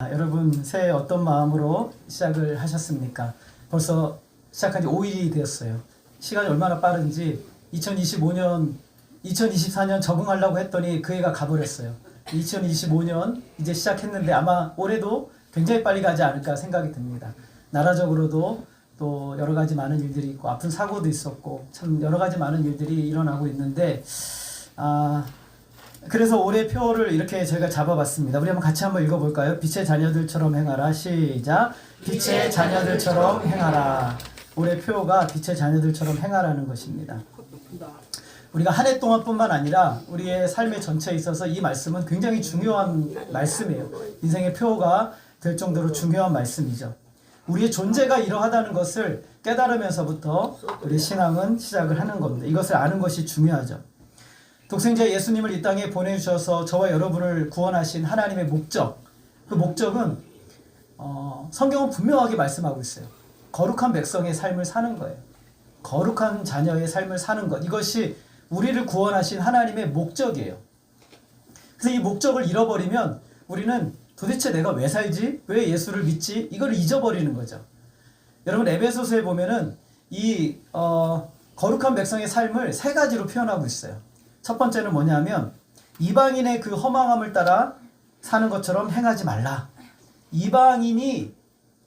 여러분 새해 어떤 마음으로 시작을 하셨습니까? 벌써 시작한 지 5일이 되었어요. 시간이 얼마나 빠른지 2025년, 2024년 적응하려고 했더니 그 해가 가버렸어요. 2025년 이제 시작했는데 아마 올해도 굉장히 빨리 가지 않을까 생각이 듭니다. 나라적으로도 또 여러 가지 많은 일들이 있고 아픈 사고도 있었고 참 여러 가지 많은 일들이 일어나고 있는데 그래서 올해 표를 이렇게 저희가 잡아봤습니다. 우리 같이 한번 읽어볼까요? 빛의 자녀들처럼 행하라. 시작. 빛의 자녀들처럼 행하라. 올해 표가 빛의 자녀들처럼 행하라는 것입니다. 우리가 한 해 동안뿐만 아니라 우리의 삶의 전체에 있어서 이 말씀은 굉장히 중요한 말씀이에요. 인생의 표가 될 정도로 중요한 말씀이죠. 우리의 존재가 이러하다는 것을 깨달으면서부터 우리 신앙은 시작을 하는 겁니다. 이것을 아는 것이 중요하죠. 독생자 예수님을 이 땅에 보내주셔서 저와 여러분을 구원하신 하나님의 목적, 그 목적은 성경은 분명하게 말씀하고 있어요. 거룩한 백성의 삶을 사는 거예요. 거룩한 자녀의 삶을 사는 것, 이것이 우리를 구원하신 하나님의 목적이에요. 그래서 이 목적을 잃어버리면 우리는 도대체 내가 왜 살지? 왜 예수를 믿지? 이걸 잊어버리는 거죠. 여러분 에베소서에 보면은 이 거룩한 백성의 삶을 세 가지로 표현하고 있어요. 첫 번째는 뭐냐면 이방인의 그 허망함을 따라 사는 것처럼 행하지 말라. 이방인이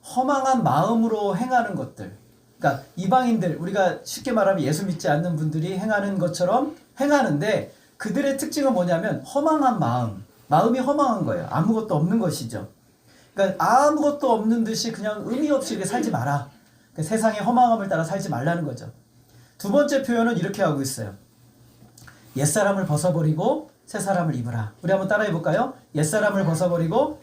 허망한 마음으로 행하는 것들, 그러니까 이방인들, 우리가 쉽게 말하면 예수 믿지 않는 분들이 행하는 것처럼 행하는데 그들의 특징은 뭐냐면 허망한 마음이 허망한 거예요. 아무것도 없는 것이죠. 그러니까 아무것도 없는 듯이 그냥 의미 없이 이렇게 살지 마라. 그러니까 세상의 허망함을 따라 살지 말라는 거죠. 두 번째 표현은 이렇게 하고 있어요. 옛사람을 벗어버리고 새사람을 입으라. 우리 한번 따라해 볼까요? 옛사람을 벗어버리고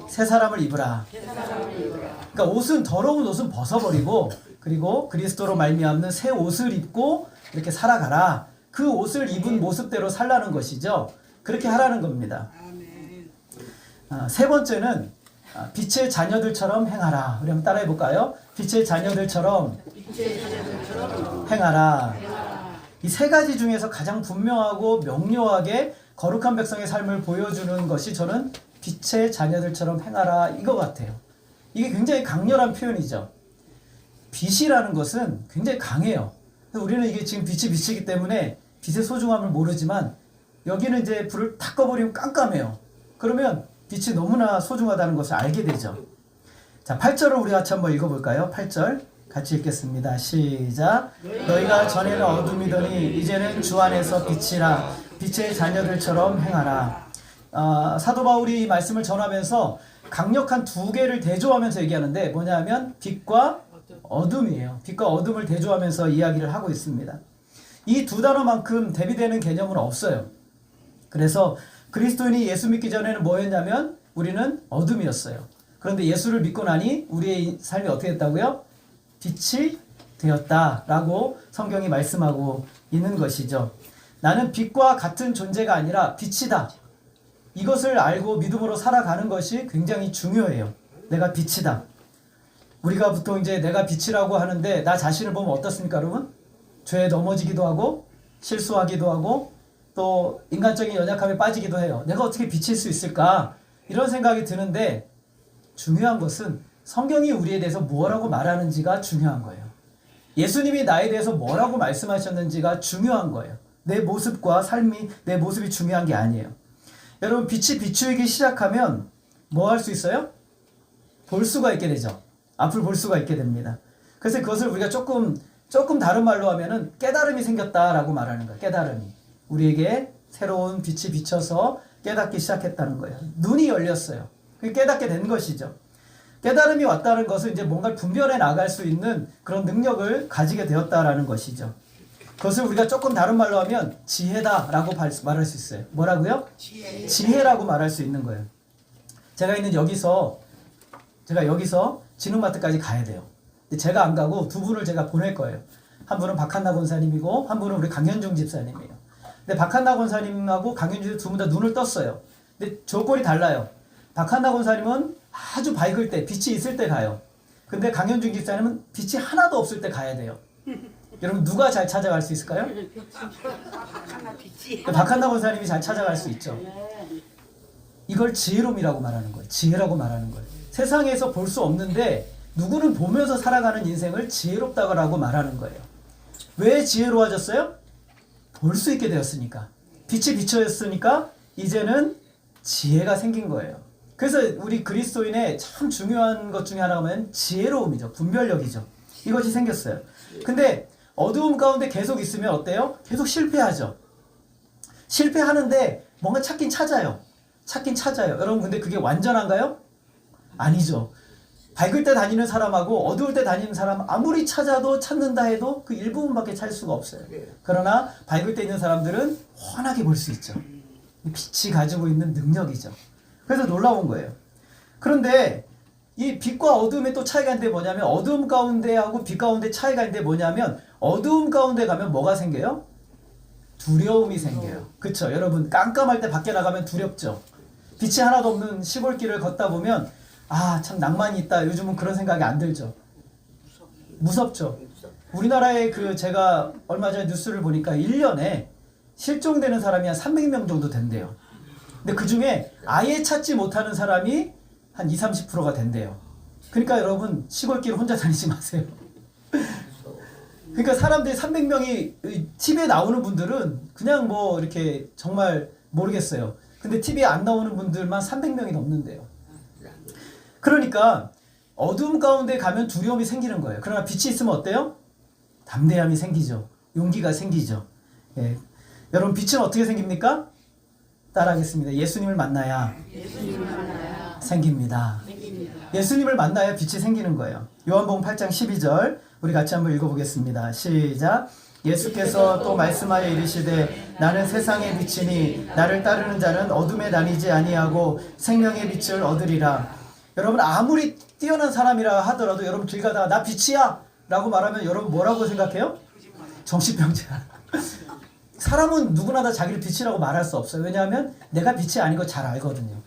새사람을 입으라. 그러니까 옷은, 더러운 옷은 벗어버리고 그리고 그리스도로 말미암는 새 옷을 입고 이렇게 살아가라. 그 옷을 입은 모습대로 살라는 것이죠. 그렇게 하라는 겁니다. 세 번째는 빛의 자녀들처럼 행하라. 우리 한번 따라해 볼까요? 빛의 자녀들처럼 행하라. 이 세 가지 중에서 가장 분명하고 명료하게 거룩한 백성의 삶을 보여주는 것이 저는 빛의 자녀들처럼 행하라 이거 같아요. 이게 굉장히 강렬한 표현이죠. 빛이라는 것은 굉장히 강해요. 우리는 이게 지금 빛이 빛이기 때문에 빛의 소중함을 모르지만 여기는 이제 불을 탁 꺼버리면 깜깜해요. 그러면 빛이 너무나 소중하다는 것을 알게 되죠. 자, 8절을 우리 같이 한번 읽어볼까요? 8절 같이 읽겠습니다. 시작. 너희가 전에는 어둠이더니 이제는 주 안에서 빛이라. 빛의 자녀들처럼 행하라. 사도 바울이 이 말씀을 전하면서 강력한 두 개를 대조하면서 얘기하는데 뭐냐면 빛과 어둠이에요. 빛과 어둠을 대조하면서 이야기를 하고 있습니다. 이 두 단어만큼 대비되는 개념은 없어요. 그래서 그리스도인이 예수 믿기 전에는 뭐였냐면 우리는 어둠이었어요. 그런데 예수를 믿고 나니 우리의 삶이 어떻게 됐다고요? 빛이 되었다라고 성경이 말씀하고 있는 것이죠. 나는 빛과 같은 존재가 아니라 빛이다. 이것을 알고 믿음으로 살아가는 것이 굉장히 중요해요. 내가 빛이다. 우리가 보통 이제 내가 빛이라고 하는데 나 자신을 보면 어떻습니까, 여러분? 죄에 넘어지기도 하고 실수하기도 하고 또 인간적인 연약함에 빠지기도 해요. 내가 어떻게 빛일 수 있을까? 이런 생각이 드는데 중요한 것은 성경이 우리에 대해서 뭐라고 말하는지가 중요한 거예요. 예수님이 나에 대해서 뭐라고 말씀하셨는지가 중요한 거예요. 내 모습과 삶이, 내 모습이 중요한 게 아니에요. 여러분 빛이 비추이기 시작하면 뭐 할 수 있어요? 볼 수가 있게 되죠. 앞을 볼 수가 있게 됩니다. 그래서 그것을 우리가 조금 다른 말로 하면은 깨달음이 생겼다라고 말하는 거예요. 깨달음이. 우리에게 새로운 빛이 비쳐서 깨닫기 시작했다는 거예요. 눈이 열렸어요. 깨닫게 된 것이죠. 깨달음이 왔다는 것은 이제 뭔가를 분별해 나갈 수 있는 그런 능력을 가지게 되었다라는 것이죠. 그것을 우리가 조금 다른 말로 하면 지혜다라고 말할 수 있어요. 뭐라고요? 지혜라고 말할 수 있는 거예요. 제가 여기서 진흥마트까지 가야 돼요. 근데 제가 안 가고 두 분을 제가 보낼 거예요. 한 분은 박한나 권사님이고 한 분은 우리 강현중 집사님이에요. 근데 박한나 권사님하고 강현중 두 분 다 눈을 떴어요. 근데 조건이 달라요. 박한나 권사님은 아주 밝을 때, 빛이 있을 때 가요. 근데 강현중 집사님은 빛이 하나도 없을 때 가야 돼요. 여러분 누가 잘 찾아갈 수 있을까요? 박한나 권사님이 잘 찾아갈 수 있죠. 이걸 지혜로움이라고 말하는 거예요. 지혜라고 말하는 거예요. 세상에서 볼 수 없는데 누구는 보면서 살아가는 인생을 지혜롭다고 말하는 거예요. 왜 지혜로워졌어요? 볼 수 있게 되었으니까. 빛이 비춰졌으니까 이제는 지혜가 생긴 거예요. 그래서 우리 그리스도인의 참 중요한 것 중에 하나가 뭐냐면 지혜로움이죠. 분별력이죠. 이것이 생겼어요. 근데 어두움 가운데 계속 있으면 어때요? 계속 실패하죠. 실패하는데 뭔가 찾긴 찾아요. 찾긴 찾아요. 여러분 근데 그게 완전한가요? 아니죠. 밝을 때 다니는 사람하고 어두울 때 다니는 사람 아무리 찾아도 찾는다 해도 그 일부분밖에 찾을 수가 없어요. 그러나 밝을 때 있는 사람들은 환하게 볼 수 있죠. 빛이 가지고 있는 능력이죠. 그래서 놀라운 거예요. 그런데 이 빛과 어두움의 또 차이가 있는데 뭐냐면 어두움 가운데하고 빛 가운데 차이가 있는데 뭐냐면 어두움 가운데 가면 뭐가 생겨요? 두려움이 생겨요. 그쵸? 여러분 깜깜할 때 밖에 나가면 두렵죠. 빛이 하나도 없는 시골길을 걷다 보면 아, 참 낭만이 있다. 요즘은 그런 생각이 안 들죠. 무섭죠. 우리나라에 제가 얼마 전에 뉴스를 보니까 1년에 실종되는 사람이 한 300명 정도 된대요. 근데 그 중에 아예 찾지 못하는 사람이 한 20-30%가 된대요. 그러니까 여러분 시골길 혼자 다니지 마세요. 그러니까 사람들이 300명이 TV에 나오는 분들은 그냥 뭐 이렇게 정말 모르겠어요. 근데 TV에 안 나오는 분들만 300명이 넘는데요. 그러니까 어두움 가운데 가면 두려움이 생기는 거예요. 그러나 빛이 있으면 어때요? 담대함이 생기죠. 용기가 생기죠. 예. 여러분 빛은 어떻게 생깁니까? 따라하겠습니다. 예수님을 만나야 생깁니다. 예수님을 만나야 빛이 생기는 거예요. 요한복음 8장 12절 우리 같이 한번 읽어보겠습니다. 시작. 예수께서 또 말씀하여 이르시되 나는 세상의 빛이니 나를 따르는 자는 어둠에 다니지 아니하고 생명의 빛을 얻으리라. 여러분 아무리 뛰어난 사람이라 하더라도 여러분 길 가다가 나 빛이야 라고 말하면 여러분 뭐라고 생각해요? 정신병자. 사람은 누구나 다 자기를 빛이라고 말할 수 없어요. 왜냐하면 내가 빛이 아닌 거 잘 알거든요.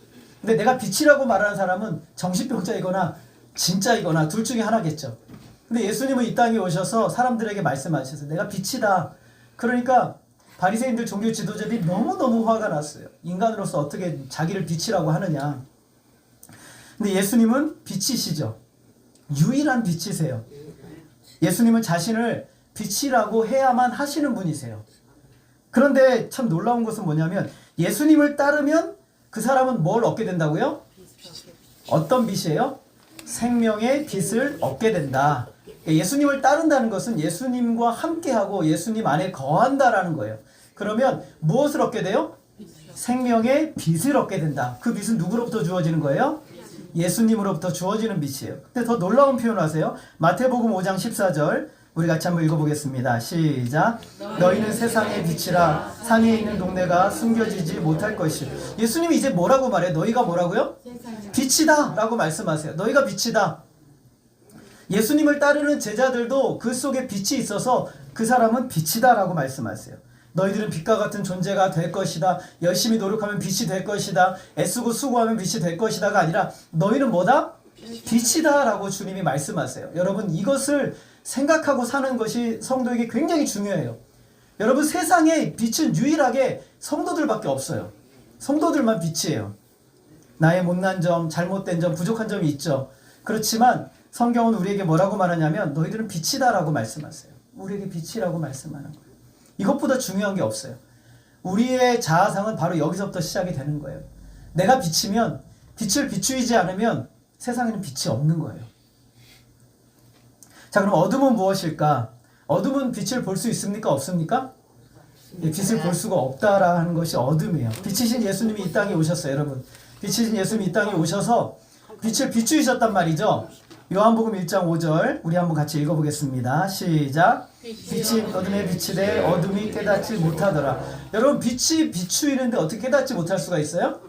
근데 내가 빛이라고 말하는 사람은 정신병자이거나 진짜이거나 둘 중에 하나겠죠. 근데 예수님은 이 땅에 오셔서 사람들에게 말씀하셔서 내가 빛이다. 그러니까 바리새인들 종교 지도자들이 너무너무 화가 났어요. 인간으로서 어떻게 자기를 빛이라고 하느냐. 근데 예수님은 빛이시죠. 유일한 빛이세요. 예수님은 자신을 빛이라고 해야만 하시는 분이세요. 그런데 참 놀라운 것은 뭐냐면 예수님을 따르면 그 사람은 뭘 얻게 된다고요? 어떤 빛이에요? 생명의 빛을 얻게 된다. 예수님을 따른다는 것은 예수님과 함께하고 예수님 안에 거한다라는 거예요. 그러면 무엇을 얻게 돼요? 생명의 빛을 얻게 된다. 그 빛은 누구로부터 주어지는 거예요? 예수님으로부터 주어지는 빛이에요. 근데 더 놀라운 표현을 하세요. 마태복음 5장 14절 우리 같이 한번 읽어보겠습니다. 시작. 너희는 세상의 빛이라 상에 있는 동네가 숨겨지지 못할 것이요. 예수님이 이제 뭐라고 말해? 너희가 뭐라고요? 빛이다 라고 말씀하세요. 너희가 빛이다. 예수님을 따르는 제자들도 그 속에 빛이 있어서 그 사람은 빛이다 라고 말씀하세요. 너희들은 빛과 같은 존재가 될 것이다. 열심히 노력하면 빛이 될 것이다. 애쓰고 수고하면 빛이 될 것이다가 아니라 너희는 뭐다? 빛이다 라고 주님이 말씀하세요. 여러분 이것을 생각하고 사는 것이 성도에게 굉장히 중요해요. 여러분 세상에 빛은 유일하게 성도들밖에 없어요. 성도들만 빛이에요. 나의 못난 점, 잘못된 점, 부족한 점이 있죠. 그렇지만 성경은 우리에게 뭐라고 말하냐면 너희들은 빛이다 라고 말씀하세요. 우리에게 빛이라고 말씀하는 거예요. 이것보다 중요한 게 없어요. 우리의 자아상은 바로 여기서부터 시작이 되는 거예요. 내가 빛이면 빛을 비추이지 않으면 세상에는 빛이 없는 거예요. 자, 그럼 어둠은 무엇일까? 어둠은 빛을 볼 수 있습니까? 없습니까? 빛을 볼 수가 없다라는 것이 어둠이에요. 빛이신 예수님이 이 땅에 오셨어요, 여러분. 빛이신 예수님이 이 땅에 오셔서 빛을 비추이셨단 말이죠. 요한복음 1장 5절 우리 한번 같이 읽어보겠습니다. 시작. 빛이 어둠에 비치되 어둠이 깨닫지 못하더라. 여러분 빛이 비추이는데 어떻게 깨닫지 못할 수가 있어요?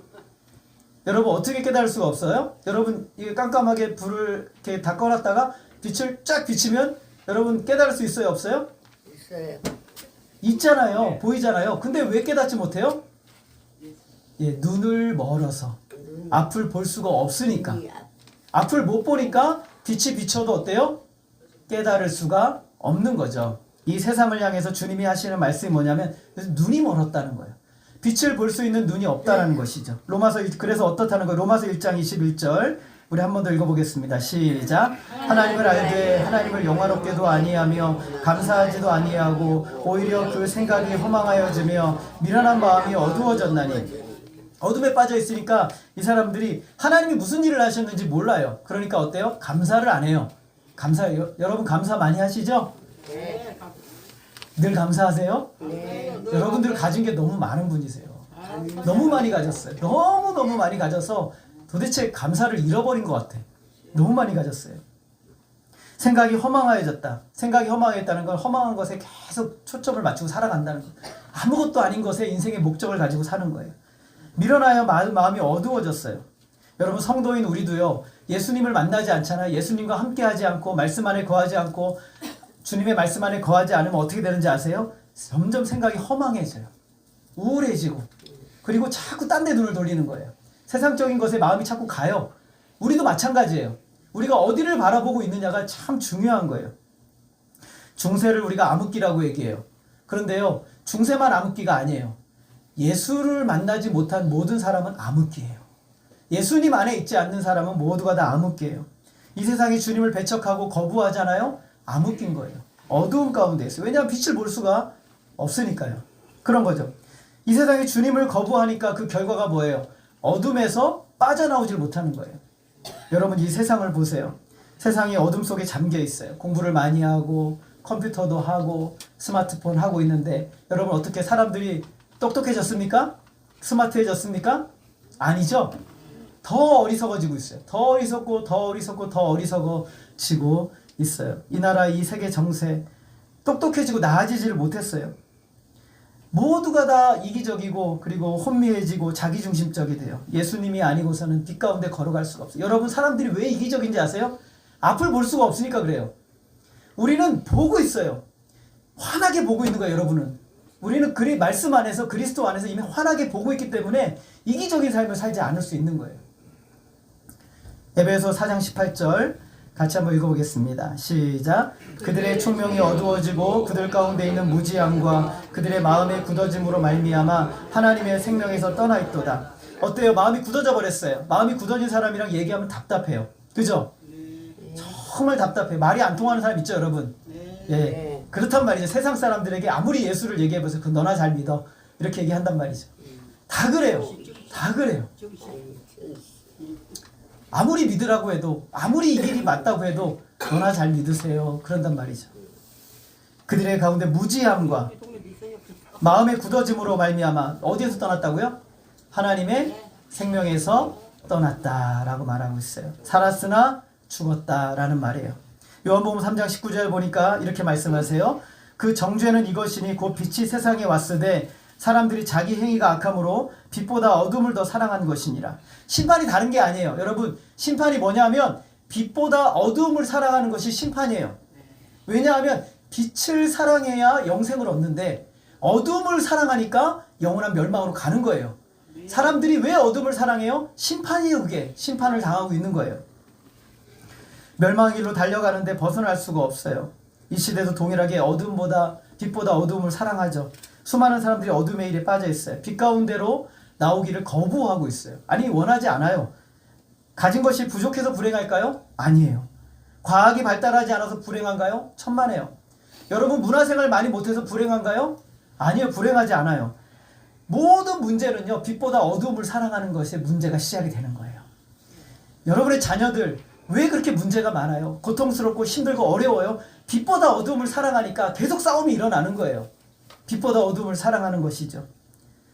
여러분 어떻게 깨달을 수가 없어요? 여러분 이게 깜깜하게 불을 이렇게 다 꺼놨다가 빛을 쫙 비치면 여러분 깨달을 수 있어요? 없어요? 있어요. 있잖아요. 네. 보이잖아요. 근데 왜 깨닫지 못해요? 예, 눈을 멀어서 앞을 볼 수가 없으니까. 앞을 못 보니까 빛이 비춰도 어때요? 깨달을 수가 없는 거죠. 이 세상을 향해서 주님이 하시는 말씀이 뭐냐면 눈이 멀었다는 거예요. 빛을 볼 수 있는 눈이 없다라는 것이죠. 그래서 어떻다는 거 로마서 1장 21절 우리 한 번 더 읽어보겠습니다. 시작. 하나님을 알되 하나님을 영화롭게도 아니하며 감사하지도 아니하고 오히려 그 생각이 허망하여지며 미련한 마음이 어두워졌나니. 어둠에 빠져 있으니까 이 사람들이 하나님이 무슨 일을 하셨는지 몰라요. 그러니까 어때요? 감사를 안 해요. 여러분 감사 많이 하시죠? 네. 늘 감사하세요? 네. 여러분들 가진 게 너무 많은 분이세요. 너무 많이 가졌어요. 너무 많이 가져서 도대체 감사를 잃어버린 것 같아. 너무 많이 가졌어요. 생각이 허망해졌다. 생각이 허망했다는 건 허망한 것에 계속 초점을 맞추고 살아간다는 거. 아무것도 아닌 것에 인생의 목적을 가지고 사는 거예요. 미련하여 마음이 어두워졌어요. 여러분 성도인 우리도요. 예수님을 만나지 않잖아요. 예수님과 함께하지 않고 말씀 안에 거하지 않고 주님의 말씀 안에 거하지 않으면 어떻게 되는지 아세요? 점점 생각이 허망해져요. 우울해지고 그리고 자꾸 딴 데 눈을 돌리는 거예요. 세상적인 것에 마음이 자꾸 가요. 우리도 마찬가지예요. 우리가 어디를 바라보고 있느냐가 참 중요한 거예요. 중세를 우리가 암흑기라고 얘기해요. 그런데요. 중세만 암흑기가 아니에요. 예수를 만나지 못한 모든 사람은 암흑기예요. 예수님 안에 있지 않는 사람은 모두가 다 암흑기예요. 이 세상에 주님을 배척하고 거부하잖아요. 암흑기인 거예요. 어두운 가운데 있어요. 왜냐하면 빛을 볼 수가 없으니까요. 그런 거죠. 이 세상에 주님을 거부하니까 그 결과가 뭐예요? 어둠에서 빠져나오질 못하는 거예요. 여러분 이 세상을 보세요. 세상이 어둠 속에 잠겨 있어요. 공부를 많이 하고 컴퓨터도 하고 스마트폰 하고 있는데 여러분 어떻게 사람들이 똑똑해졌습니까? 스마트해졌습니까? 아니죠. 더 어리석어지고 있어요. 더 어리석어지고 있어요. 이 나라 이 세계 정세 똑똑해지고 나아지지를 못했어요. 모두가 다 이기적이고 그리고 혼미해지고 자기중심적이 돼요. 예수님이 아니고서는 빛 가운데 걸어갈 수가 없어요. 여러분 사람들이 왜 이기적인지 아세요? 앞을 볼 수가 없으니까 그래요. 우리는 보고 있어요. 환하게 보고 있는 거예요. 여러분은. 우리는 말씀 안에서 그리스도 안에서 이미 환하게 보고 있기 때문에 이기적인 삶을 살지 않을 수 있는 거예요. 에베소 4장 18절 같이 한번 읽어보겠습니다. 시작. 그들의 총명이 어두워지고 그들 가운데 있는 무지함과 그들의 마음의 굳어짐으로 말미암아 하나님의 생명에서 떠나 있도다. 어때요? 마음이 굳어져 버렸어요. 마음이 굳어진 사람이랑 얘기하면 답답해요. 그죠? 정말 답답해요. 말이 안 통하는 사람 있죠, 여러분? 예. 그렇단 말이죠. 세상 사람들에게 아무리 예수를 얘기해보세요. 그 너나 잘 믿어. 이렇게 얘기한단 말이죠. 다 그래요. 다 그래요. 아무리 믿으라고 해도 아무리 이 길이 맞다고 해도 너나 잘 믿으세요. 그런단 말이죠. 그들의 가운데 무지함과 마음의 굳어짐으로 말미암아 어디에서 떠났다고요? 하나님의 생명에서 떠났다라고 말하고 있어요. 살았으나 죽었다라는 말이에요. 요한복음 3장 19절 보니까 이렇게 말씀하세요. 그 정죄는 이것이니 곧 빛이 세상에 왔으되 사람들이 자기 행위가 악함으로 빛보다 어둠을 더 사랑한 것이니라. 심판이 다른 게 아니에요. 여러분 심판이 뭐냐면 빛보다 어둠을 사랑하는 것이 심판이에요. 왜냐하면 빛을 사랑해야 영생을 얻는데 어둠을 사랑하니까 영원한 멸망으로 가는 거예요. 사람들이 왜 어둠을 사랑해요? 심판이에요. 그게 심판을 당하고 있는 거예요. 멸망의 길로 달려가는데 벗어날 수가 없어요. 이 시대도 동일하게 빛보다 어둠을 사랑하죠. 수많은 사람들이 어둠의 일에 빠져 있어요. 빛 가운데로 나오기를 거부하고 있어요. 아니 원하지 않아요. 가진 것이 부족해서 불행할까요? 아니에요. 과학이 발달하지 않아서 불행한가요? 천만에요. 여러분 문화생활 많이 못해서 불행한가요? 아니요. 불행하지 않아요. 모든 문제는요. 빛보다 어둠을 사랑하는 것에 문제가 시작이 되는 거예요. 여러분의 자녀들 왜 그렇게 문제가 많아요? 고통스럽고 힘들고 어려워요? 빛보다 어둠을 사랑하니까 계속 싸움이 일어나는 거예요. 빛보다 어둠을 사랑하는 것이죠.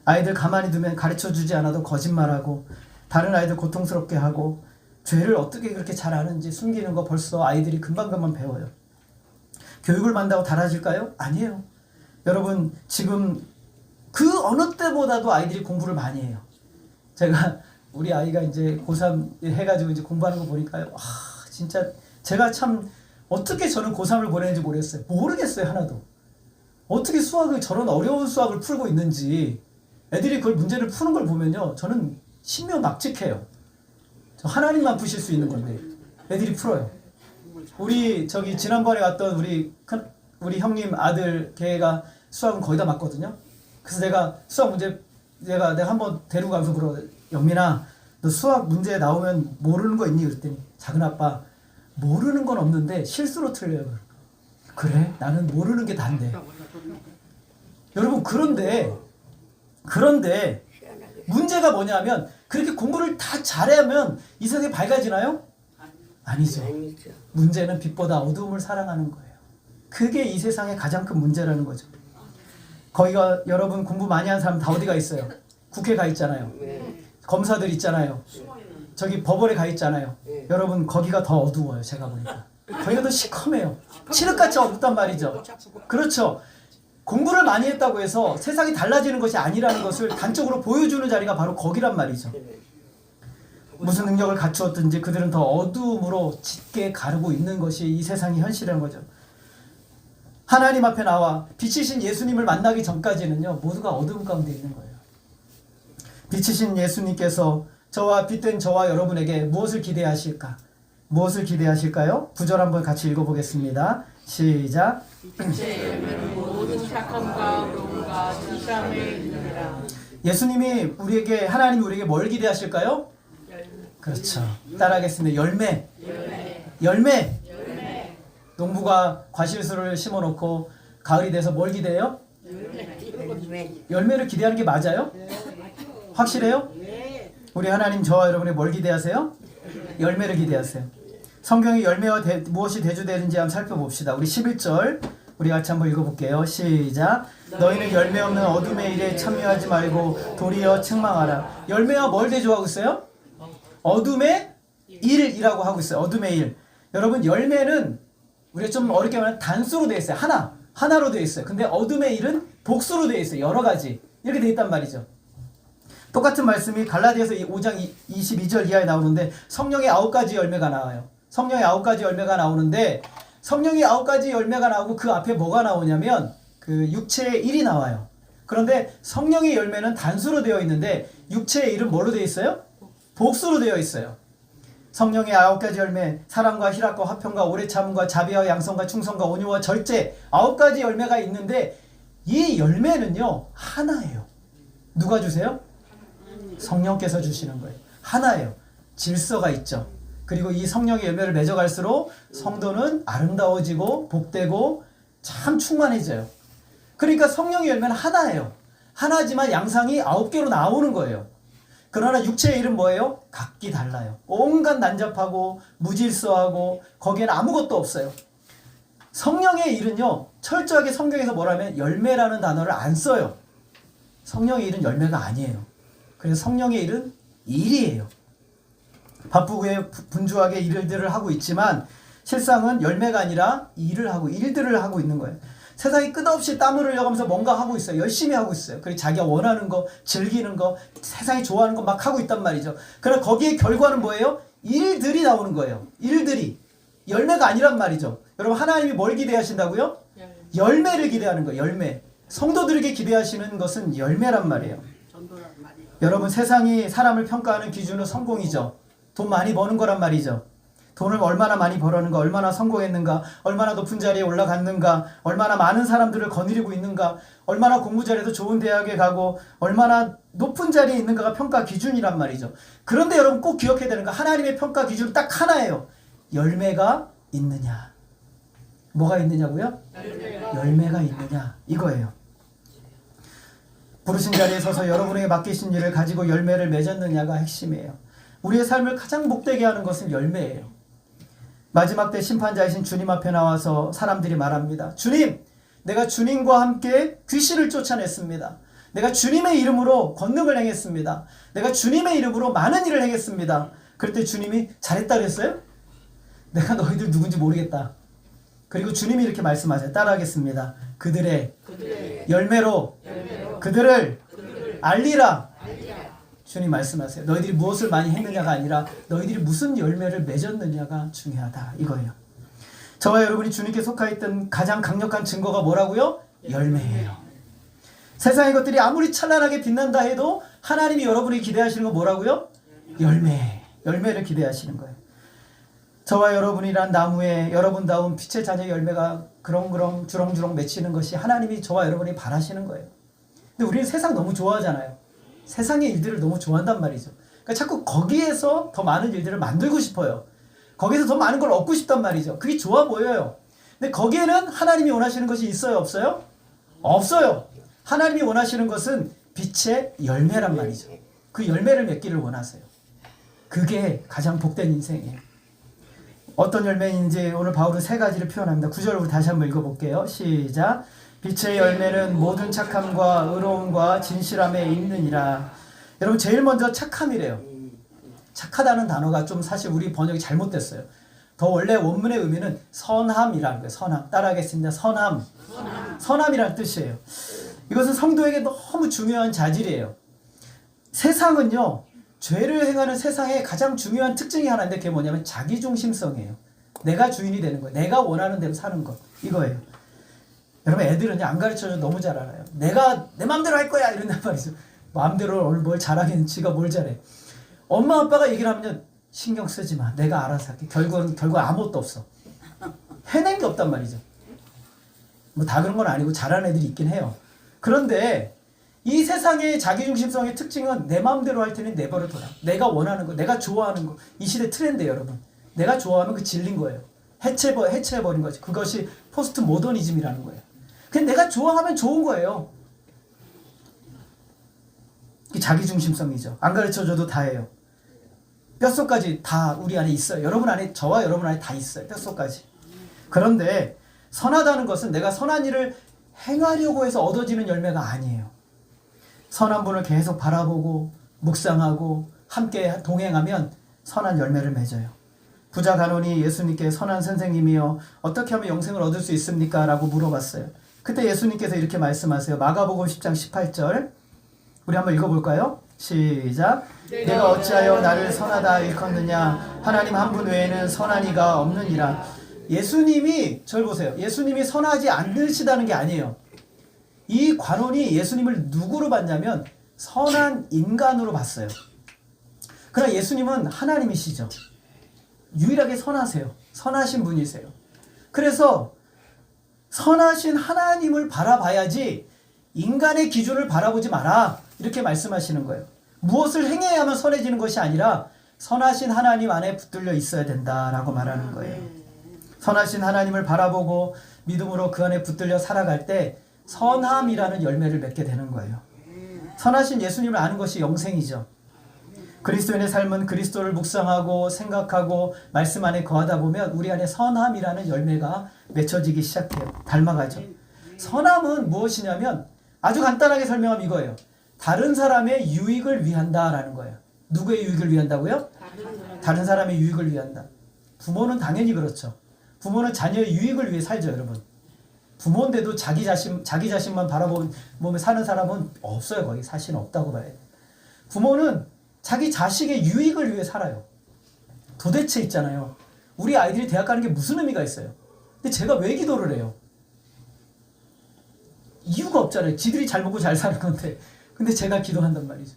아이들 가만히 두면 가르쳐주지 않아도 거짓말하고 다른 아이들 고통스럽게 하고 죄를 어떻게 그렇게 잘 아는지 숨기는 거 벌써 아이들이 금방금방 배워요. 교육을 만다고 달라질까요? 아니에요. 여러분 지금 그 어느 때보다도 아이들이 공부를 많이 해요. 제가 우리 아이가 이제 고3 해가지고 이제 공부하는 거 보니까요. 진짜 제가 참 어떻게 저는 고3을 보내는지 모르겠어요. 모르겠어요. 하나도. 어떻게 저런 어려운 수학을 풀고 있는지 애들이 그걸 문제를 푸는 걸 보면요. 저는 신묘막측해요. 저 하나님만 푸실 수 있는 건데 애들이 풀어요. 우리 지난번에 왔던 우리 형님 아들 걔가 수학은 거의 다 맞거든요. 그래서 내가 수학 문제 내가 한번 데리고 가면서 그러 영민아 너 수학 문제 나오면 모르는 거 있니? 그랬더니 작은 아빠 모르는 건 없는데 실수로 틀려요. 그래? 나는 모르는 게 다인데. 여러분 그런데 문제가 뭐냐면 그렇게 공부를 다 잘하면 이 세상이 밝아지나요? 아니죠. 문제는 빛보다 어두움을 사랑하는 거예요. 그게 이 세상의 가장 큰 문제라는 거죠. 거기가 여러분 공부 많이 하는 사람 다 어디가 있어요? 국회 가 있잖아요. 검사들 있잖아요. 저기 법원에 가 있잖아요. 여러분 거기가 더 어두워요. 제가 보니까. 거기가 더 시커매요. 칠흑같이 어둡단 말이죠. 그렇죠. 공부를 많이 했다고 해서 세상이 달라지는 것이 아니라는 것을 단적으로 보여주는 자리가 바로 거기란 말이죠. 무슨 능력을 갖추었든지 그들은 더 어두움으로 짙게 가르고 있는 것이 이 세상의 현실이라는 거죠. 하나님 앞에 나와 빛이신 예수님을 만나기 전까지는요, 모두가 어두움 가운데 있는 거예요. 빛이신 예수님께서 저와 빛된 저와 여러분에게 무엇을 기대하실까? 무엇을 기대하실까요? 9절 한번 같이 읽어보겠습니다. 시작. 빛의 열매는 모든 착함과 의로움과 진실함에 이르니라. 예수님이 우리에게, 하나님이 우리에게 뭘 기대하실까요? 그렇죠. 따라하겠습니다. 열매. 농부가 과실수를 심어놓고 가을이 돼서 뭘 기대해요? 열매를 기대하는 게 맞아요? 확실해요? 우리 하나님 저와 여러분이 뭘 기대하세요? 열매를 기대하세요. 성경의 열매와 무엇이 대조되는지 한번 살펴봅시다. 우리 11절 우리 같이 한번 읽어볼게요. 시작. 너희는 열매 없는 어둠의 일에 참여하지 말고 도리어 책망하라. 열매와 뭘 대조하고 있어요? 어둠의 일이라고 하고 있어요. 어둠의 일. 여러분 열매는 우리가 좀 어렵게 말하면 단수로 되어 있어요. 하나로 되어 있어요. 근데 어둠의 일은 복수로 되어 있어요. 여러 가지. 이렇게 되어 있단 말이죠. 똑같은 말씀이 갈라디아서 5장 22절 이하에 나오는데 성령의 9가지 열매가 나와요. 성령의 9가지 열매가 나오는데 성령의 9가지 열매가 나오고 그 앞에 뭐가 나오냐면 그 육체의 일이 나와요. 그런데 성령의 열매는 단수로 되어 있는데 육체의 일은 뭘로 되어 있어요? 복수로 되어 있어요. 성령의 9가지 열매, 사랑과 희락과 화평과 오래 참음과 자비와 양성과 충성과 온유와 절제 9가지 열매가 있는데 이 열매는요 하나예요. 누가 주세요? 성령께서 주시는 거예요. 하나예요. 질서가 있죠. 그리고 이 성령의 열매를 맺어갈수록 성도는 아름다워지고 복되고 참 충만해져요. 그러니까 성령의 열매는 하나예요. 하나지만 양상이 9개로 나오는 거예요. 그러나 육체의 일은 뭐예요? 각기 달라요. 온갖 난잡하고 무질서하고 거기에는 아무것도 없어요. 성령의 일은요 철저하게 성경에서 뭐라면 열매라는 단어를 안 써요. 성령의 일은 열매가 아니에요. 그래서 성령의 일은 일이에요. 바쁘고 분주하게 일들을 하고 있지만 실상은 열매가 아니라 일들을 하고 있는 거예요. 세상이 끝없이 땀을 흘려가면서 뭔가 하고 있어요. 열심히 하고 있어요. 그리고 자기가 원하는 거, 즐기는 거, 세상이 좋아하는 거 막 하고 있단 말이죠. 그러나 거기에 결과는 뭐예요? 일들이 나오는 거예요. 일들이. 열매가 아니란 말이죠. 여러분 하나님이 뭘 기대하신다고요? 열매를 기대하는 거예요. 열매. 성도들에게 기대하시는 것은 열매란 말이에요. 여러분 세상이 사람을 평가하는 기준은 성공이죠. 돈 많이 버는 거란 말이죠. 돈을 얼마나 많이 벌었는가, 얼마나 성공했는가, 얼마나 높은 자리에 올라갔는가, 얼마나 많은 사람들을 거느리고 있는가, 얼마나 공부 잘해서 좋은 대학에 가고 얼마나 높은 자리에 있는가가 평가 기준이란 말이죠. 그런데 여러분 꼭 기억해야 되는 거 하나님의 평가 기준은 딱 하나예요. 열매가 있느냐. 뭐가 있느냐고요? 열매가 있느냐. 이거예요. 부르신 자리에 서서 여러분에게 맡기신 일을 가지고 열매를 맺었느냐가 핵심이에요. 우리의 삶을 가장 복되게 하는 것은 열매예요. 마지막 때 심판자이신 주님 앞에 나와서 사람들이 말합니다. 주님, 내가 주님과 함께 귀신을 쫓아냈습니다. 내가 주님의 이름으로 권능을 행했습니다. 내가 주님의 이름으로 많은 일을 행했습니다. 그럴 때 주님이 잘했다 그랬어요? 내가 너희들 누군지 모르겠다. 그리고 주님이 이렇게 말씀하세요. 따라하겠습니다. 그들의 열매로 그들을 알리라. 주님 말씀하세요. 너희들이 무엇을 많이 했느냐가 아니라 너희들이 무슨 열매를 맺었느냐가 중요하다. 이거예요. 저와 여러분이 주님께 속하였던 가장 강력한 증거가 뭐라고요? 열매예요. 세상의 것들이 아무리 찬란하게 빛난다 해도 하나님이 여러분이 기대하시는 건 뭐라고요? 열매를 기대하시는 거예요. 저와 여러분이란 나무에 여러분다운 빛의 자녀 열매가 그렁그렁 주렁주렁 맺히는 것이 하나님이 저와 여러분이 바라시는 거예요. 근데 우리는 세상 너무 좋아하잖아요. 세상의 일들을 너무 좋아한단 말이죠. 그러니까 자꾸 거기에서 더 많은 일들을 만들고 싶어요. 거기서 더 많은 걸 얻고 싶단 말이죠. 그게 좋아 보여요. 근데 거기에는 하나님이 원하시는 것이 있어요, 없어요? 없어요. 하나님이 원하시는 것은 빛의 열매란 말이죠. 그 열매를 맺기를 원하세요. 그게 가장 복된 인생이에요. 어떤 열매인지 오늘 바울은 세 가지를 표현합니다. 9절부터 다시 한번 읽어볼게요. 시작. 빛의 열매는 모든 착함과 의로움과 진실함에 있느니라. 여러분 제일 먼저 착함이래요. 착하다는 단어가 좀 사실 우리 번역이 잘못됐어요. 더 원래 원문의 의미는 선함이라는 거예요. 선함. 따라하겠습니다. 선함. 선함이라는 뜻이에요. 이것은 성도에게 너무 중요한 자질이에요. 세상은요. 죄를 행하는 세상의 가장 중요한 특징이 하나인데 그게 뭐냐면 자기중심성이에요. 내가 주인이 되는 거예요. 내가 원하는 대로 사는 것. 이거예요. 여러분 애들은 안 가르쳐줘도 너무 잘 알아요. 내가 내 마음대로 할 거야 이런단 말이죠. 마음대로 뭘 잘하긴 지가 뭘 잘해. 엄마 아빠가 얘기를 하면 신경 쓰지 마. 내가 알아서 할게. 결국 아무것도 없어. 해낸 게 없단 말이죠. 뭐 다 그런 건 아니고 잘하는 애들이 있긴 해요. 그런데 이 세상의 자기중심성의 특징은 내 마음대로 할 테니 내버려둬라. 내가 원하는 거, 내가 좋아하는 거. 이 시대 트렌드예요, 여러분. 내가 좋아하면 그 진린 거예요. 해체해버린 거지. 그것이 포스트 모더니즘이라는 거예요. 근데 내가 좋아하면 좋은 거예요. 이게 자기중심성이죠. 안 가르쳐줘도 다 해요. 뼛속까지 다 우리 안에 있어요. 여러분 안에, 저와 여러분 안에 다 있어요. 뼛속까지. 그런데 선하다는 것은 내가 선한 일을 행하려고 해서 얻어지는 열매가 아니에요. 선한 분을 계속 바라보고 묵상하고 함께 동행하면 선한 열매를 맺어요. 부자 간원이 예수님께 선한 선생님이여 어떻게 하면 영생을 얻을 수 있습니까? 라고 물어봤어요. 그때 예수님께서 이렇게 말씀하세요. 마가복음 10장 18절 우리 한번 읽어볼까요? 시작. 내가 어찌하여 나를 선하다 일컫느냐 하나님 한 분 외에는 선한 이가 없느니라. 예수님이 저를 보세요. 예수님이 선하지 않으시다는 게 아니에요. 이 관원이 예수님을 누구로 봤냐면 선한 인간으로 봤어요. 그러나 예수님은 하나님이시죠. 유일하게 선하세요. 선하신 분이세요. 그래서 선하신 하나님을 바라봐야지 인간의 기준을 바라보지 마라. 이렇게 말씀하시는 거예요. 무엇을 행해야만 선해지는 것이 아니라 선하신 하나님 안에 붙들려 있어야 된다라고 말하는 거예요. 선하신 하나님을 바라보고 믿음으로 그 안에 붙들려 살아갈 때 선함이라는 열매를 맺게 되는 거예요. 선하신 예수님을 아는 것이 영생이죠. 그리스도인의 삶은 그리스도를 묵상하고 생각하고 말씀 안에 거하다 보면 우리 안에 선함이라는 열매가 맺혀지기 시작해요. 닮아가죠. 선함은 무엇이냐면 아주 간단하게 설명하면 이거예요. 다른 사람의 유익을 위한다라는 거예요. 누구의 유익을 위한다고요? 다른 사람의 유익을 위한다. 부모는 당연히 그렇죠. 부모는 자녀의 유익을 위해 살죠, 여러분. 부모인데도 자기 자신만 바라보며 사는 사람은 없어요. 거의 사실은 없다고 봐야 돼요. 부모는 자기 자식의 유익을 위해 살아요. 도대체 있잖아요. 우리 아이들이 대학 가는 게 무슨 의미가 있어요? 근데 제가 왜 기도를 해요? 이유가 없잖아요. 지들이 잘 먹고 잘 사는 건데. 근데 제가 기도한단 말이죠.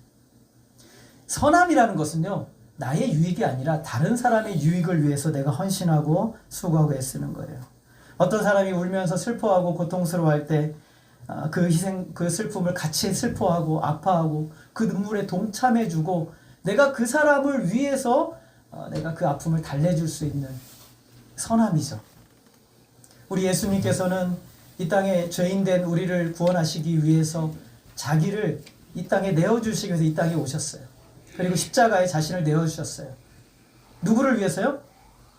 선함이라는 것은요. 나의 유익이 아니라 다른 사람의 유익을 위해서 내가 헌신하고 수고하고 애쓰는 거예요. 어떤 사람이 울면서 슬퍼하고 고통스러워할 때 그 희생, 그 슬픔을 같이 슬퍼하고 아파하고 그 눈물에 동참해주고 내가 그 사람을 위해서 내가 그 아픔을 달래줄 수 있는 선함이죠. 우리 예수님께서는 이 땅에 죄인된 우리를 구원하시기 위해서 자기를 이 땅에 내어주시기 위해서 이 땅에 오셨어요. 그리고 십자가에 자신을 내어주셨어요. 누구를 위해서요?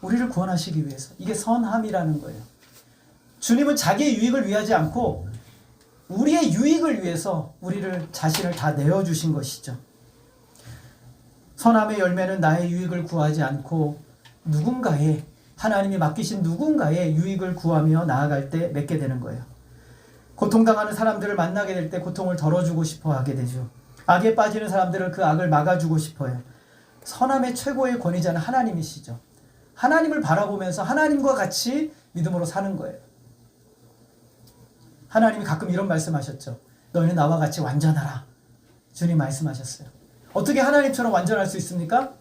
우리를 구원하시기 위해서. 이게 선함이라는 거예요. 주님은 자기의 유익을 위하지 않고 우리의 유익을 위해서 우리를 자신을 다 내어주신 것이죠. 선함의 열매는 나의 유익을 구하지 않고 누군가의 하나님이 맡기신 누군가의 유익을 구하며 나아갈 때 맺게 되는 거예요. 고통당하는 사람들을 만나게 될 때 고통을 덜어주고 싶어 하게 되죠. 악에 빠지는 사람들을 그 악을 막아주고 싶어요. 선함의 최고의 권위자는 하나님이시죠. 하나님을 바라보면서 하나님과 같이 믿음으로 사는 거예요. 하나님이 가끔 이런 말씀하셨죠. 너희는 나와 같이 완전하라. 주님 말씀하셨어요. 어떻게 하나님처럼 완전할 수 있습니까?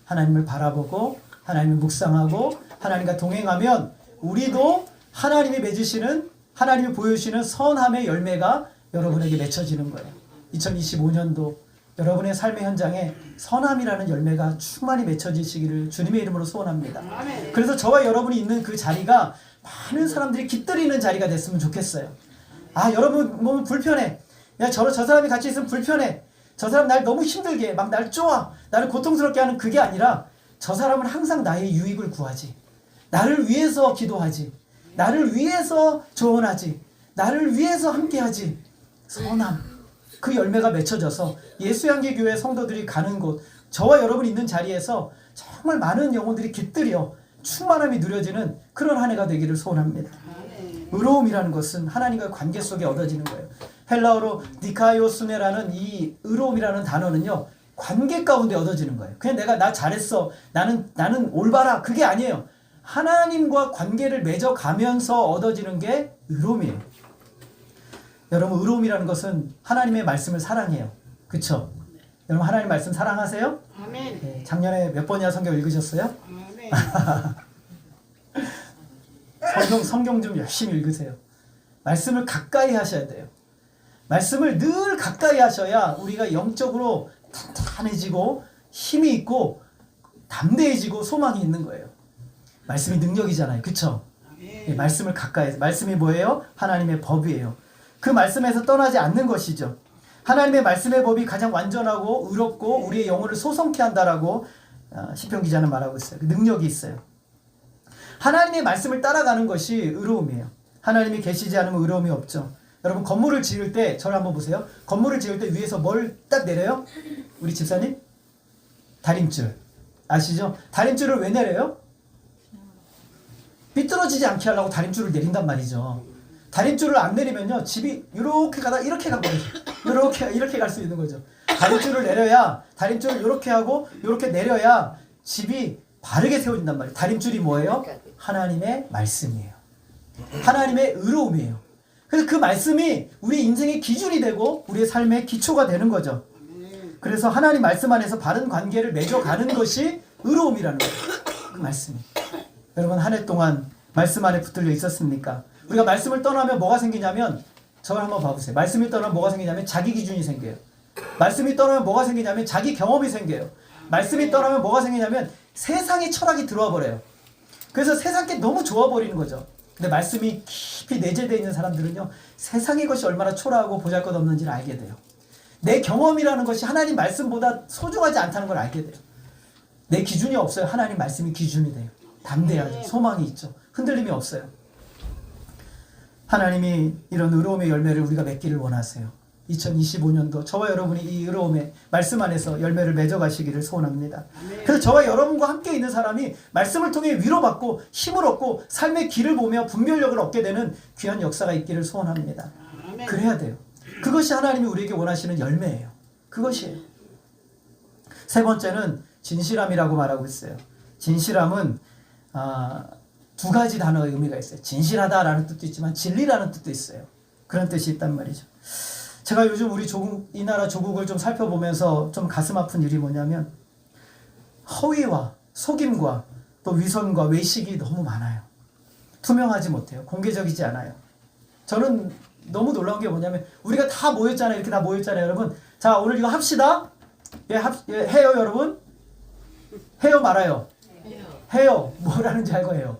하나님을 바라보고 하나님을 묵상하고 하나님과 동행하면 우리도 하나님이 맺으시는 하나님이 보여주시는 선함의 열매가 여러분에게 맺혀지는 거예요. 2025년도 여러분의 삶의 현장에 선함이라는 열매가 충만히 맺혀지시기를 주님의 이름으로 소원합니다. 그래서 저와 여러분이 있는 그 자리가 많은 사람들이 깃들이는 자리가 됐으면 좋겠어요. 아, 여러분 몸은 불편해. 야, 저 사람이 같이 있으면 불편해. 저 사람 날 너무 힘들게 해. 막 날 쪼아. 나를 고통스럽게 하는 그게 아니라 저 사람은 항상 나의 유익을 구하지. 나를 위해서 기도하지. 나를 위해서 조언하지. 나를 위해서 함께하지. 선함. 그 열매가 맺혀져서 예수향기교회 성도들이 가는 곳, 저와 여러분이 있는 자리에서 정말 많은 영혼들이 깃들여 충만함이 누려지는 그런 한 해가 되기를 소원합니다. 의로움이라는 것은 하나님과의 관계 속에 얻어지는 거예요. 헬라어로 디카이오스네라는 이 의로움이라는 단어는요, 관계 가운데 얻어지는 거예요. 그냥 내가 나 잘했어, 나는 올바라, 그게 아니에요. 하나님과 관계를 맺어가면서 얻어지는 게 의로움이에요. 여러분, 의로움이라는 것은 하나님의 말씀을 사랑해요. 그쵸? 여러분, 하나님 말씀 사랑하세요? 아멘. 네, 작년에 몇 번이나 성경 읽으셨어요? 아멘. 성경 좀 열심히 읽으세요. 말씀을 가까이 하셔야 돼요. 말씀을 늘 가까이 하셔야 우리가 영적으로 탄탄해지고 힘이 있고 담대해지고 소망이 있는 거예요. 말씀이 능력이잖아요. 그쵸? 네, 말씀을 가까이 해서. 말씀이 뭐예요? 하나님의 법이에요. 그 말씀에서 떠나지 않는 것이죠. 하나님의 말씀의 법이 가장 완전하고 의롭고 우리의 영혼을 소성케 한다라고 시편 기자는 말하고 있어요. 그 능력이 있어요. 하나님의 말씀을 따라가는 것이 의로움이에요. 하나님이 계시지 않으면 의로움이 없죠. 여러분, 건물을 지을 때 저를 한번 보세요. 건물을 지을 때 위에서 뭘 딱 내려요? 우리 집사님? 다림줄. 아시죠? 다림줄을 왜 내려요? 삐뚤어지지 않게 하려고 다림줄을 내린단 말이죠. 다림줄을 안 내리면요, 집이 이렇게 가다 이렇게 가거든요. 이렇게 갈 수 있는 거죠. 다림줄을 내려야, 다림줄을 이렇게 하고 이렇게 내려야 집이 바르게 세워진단 말이에요. 다림줄이 뭐예요? 하나님의 말씀이에요. 하나님의 의로움이에요. 그래서 그 말씀이 우리 인생의 기준이 되고 우리의 삶의 기초가 되는 거죠. 그래서 하나님 말씀 안에서 바른 관계를 맺어가는 것이 의로움이라는 거예요. 그 말씀이. 여러분, 한 해 동안 말씀 안에 붙들려 있었습니까? 우리가 말씀을 떠나면 뭐가 생기냐면, 저걸 한번 봐보세요. 말씀이 떠나면 뭐가 생기냐면 자기 기준이 생겨요. 말씀이 떠나면 뭐가 생기냐면 자기 경험이 생겨요. 말씀이 떠나면 뭐가 생기냐면 세상의 철학이 들어와 버려요. 그래서 세상 게 너무 좋아 버리는 거죠. 근데 말씀이 깊이 내재되어 있는 사람들은요, 세상의 것이 얼마나 초라하고 보잘것없는지를 알게 돼요. 내 경험이라는 것이 하나님 말씀보다 소중하지 않다는 걸 알게 돼요. 내 기준이 없어요. 하나님 말씀이 기준이 돼요. 담대하죠. 소망이 있죠. 흔들림이 없어요. 하나님이 이런 의로움의 열매를 우리가 맺기를 원하세요. 2025년도 저와 여러분이 이 의로움의 말씀 안에서 열매를 맺어가시기를 소원합니다. 그래서 저와 여러분과 함께 있는 사람이 말씀을 통해 위로받고 힘을 얻고 삶의 길을 보며 분별력을 얻게 되는 귀한 역사가 있기를 소원합니다. 그래야 돼요. 그것이 하나님이 우리에게 원하시는 열매예요. 그것이에요. 세 번째는 진실함이라고 말하고 있어요. 진실함은 두 가지 단어의 의미가 있어요. 진실하다라는 뜻도 있지만 진리라는 뜻도 있어요. 그런 뜻이 있단 말이죠. 제가 요즘 우리 이 나라 조국을 좀 살펴보면서 좀 가슴 아픈 일이 뭐냐면, 허위와 속임과 또 위선과 외식이 너무 많아요. 투명하지 못해요. 공개적이지 않아요. 저는 너무 놀라운 게 뭐냐면, 우리가 다 모였잖아요. 이렇게 다 모였잖아요, 여러분. 자, 오늘 이거 합시다. 해요, 여러분? 해요, 말아요? 해요. 뭐라는지 알고 해요.